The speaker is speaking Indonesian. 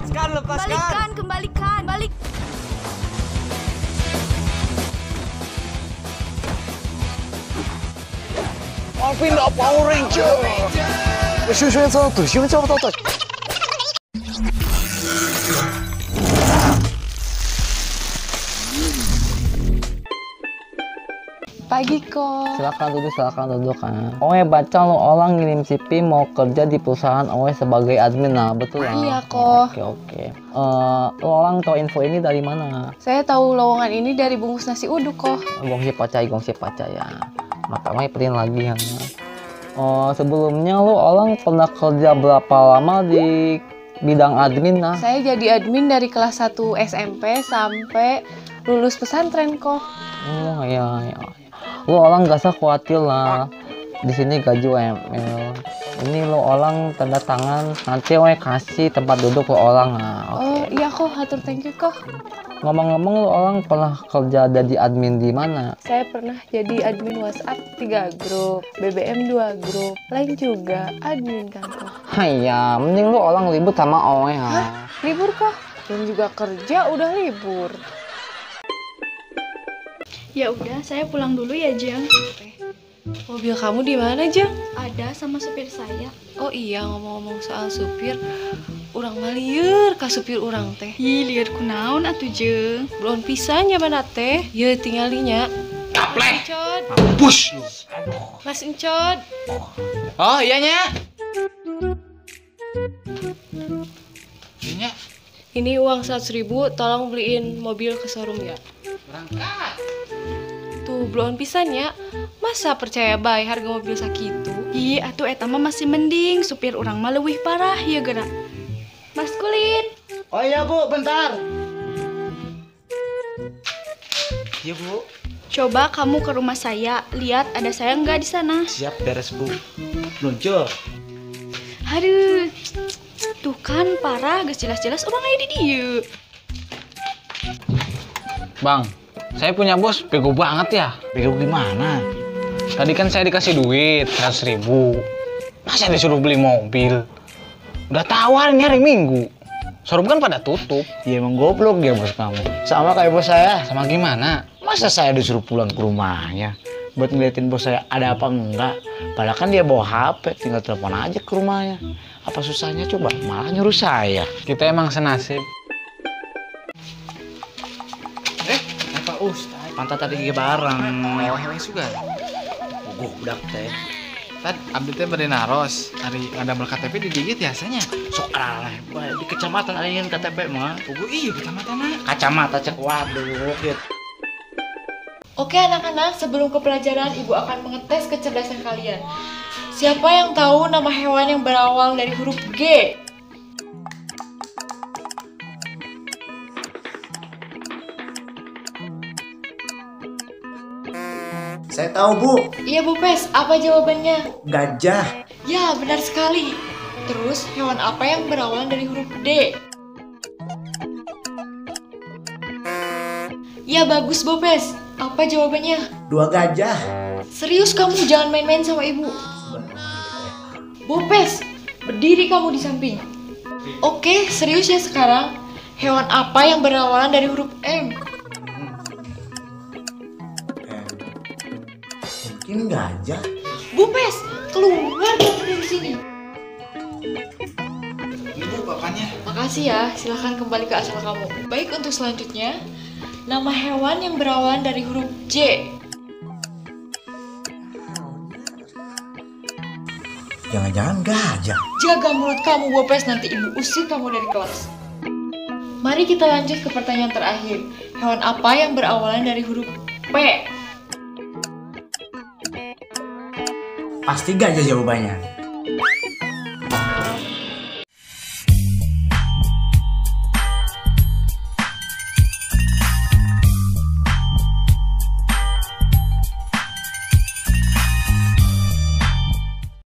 Lepaskan, kembalikan, balik. Pindah Power Ranger. 学校遭到新闻叫不到的。Pagi kok. Silakan duduk kan. Oe baca lo orang ngirim CV mau kerja di perusahaan Oe sebagai admin lah, betul lah? Iya kok. Oke. Lo orang tahu info ini dari mana? Saya tahu lowongan ini dari bungkus nasi uduk kok. Gongsi percaya. Maka Oe print lagi ya. Sebelumnya lo orang pernah kerja berapa lama di bidang admin lah? Saya jadi admin dari kelas 1 SMP sampai lulus pesantren kok. Oh iya. Lo orang gak usah khawatir lah. Di sini gaji UML. Ini lo orang tanda tangan, nanti Oe kasih tempat duduk lo orang lah. Oh iya kok, hatur thank you kok. Ngomong-ngomong lo orang pernah kerja jadi admin di mana? Saya pernah jadi admin WhatsApp 3 grup, BBM 2 grup, lain juga admin kan kok. Haiya, mending lo orang libur sama Oe ha. Hah? Libur kok? Belum juga kerja udah libur. Ya udah, saya pulang dulu ya, Jeng. Mobil kamu di mana, Jeng? Ada sama supir saya. Oh iya, ngomong-ngomong soal supir, urang mah lieur ka supir urang teh. Ih, lihat kunaon atuh, Jeng. Belum pisahnya mana teh? Ye tinggalinya. Kapleh. Encod. Mampus lu. Mas Encod. Oh iya nya. Nya. Ini uang 100.000, tolong beliin mobil ke showroom ya. Berangkat. Tuh, belum pisahnya. Masa percaya bae harga mobil sakitu? Ih, atuh eta mah masih mending, supir urang mah leuwih parah ya geura. Mas Kulin. Oh iya Bu, bentar. Iya Bu. Coba kamu ke rumah saya, lihat ada saya nggak di sana. Siap beres Bu. Luncur. Aduh, tuh kan parah, geus jelas-jelas orang aya di dieu. Bang, saya punya bos bego banget ya. Bego gimana? Tadi kan saya dikasih duit 100.000. Masa disuruh beli mobil? Udah tawar ini hari Minggu. Showroom kan pada tutup. Ya emang goblok ya bos kamu. Sama kayak bos saya. Sama gimana? Masa saya disuruh pulang ke rumahnya buat ngeliatin bos saya ada apa enggak? Padahal kan dia bawa HP, tinggal telepon aja ke rumahnya. Apa susahnya coba? Malah nyuruh saya. Kita emang senasib. Apa Ustaz? Pantat tadi gigi bareng. Hewan juga. Budak teh. Tad, abdi teh bade naros. Ari ngadamel KTP digigit biasanya. Sok lah. Di kecamatan ada yang KTP mah. Iya, kecamatan. Kacamata cek waduh. Gitu. Oke anak-anak, sebelum ke pelajaran, Ibu akan mengetes kecerdasan kalian. Siapa yang tahu nama hewan yang berawal dari huruf G? Saya tahu Bu, Iya Bu Pes, apa jawabannya? gajah. Ya, benar sekali. Terus, hewan apa yang berawal dari huruf D? Ya, bagus Bu Pes. Apa jawabannya? 2 gajah. Serius kamu, jangan main-main sama Ibu. Bu Pes, berdiri kamu di samping. Oke, serius ya sekarang. Hewan apa yang berawalan dari huruf M? Mungkin gajah. Bu Pes, keluar kamu dari sini. Ini Bu, bapaknya. Makasih ya, silahkan kembali ke asal kamu. Baik, untuk selanjutnya, nama hewan yang berawalan dari huruf J. Jangan-jangan gajah. Jaga mulut kamu, Bu Pes, nanti Ibu usir kamu dari kelas. Mari kita lanjut ke pertanyaan terakhir. Hewan apa yang berawalan dari huruf P? Pasti gajah jawabannya.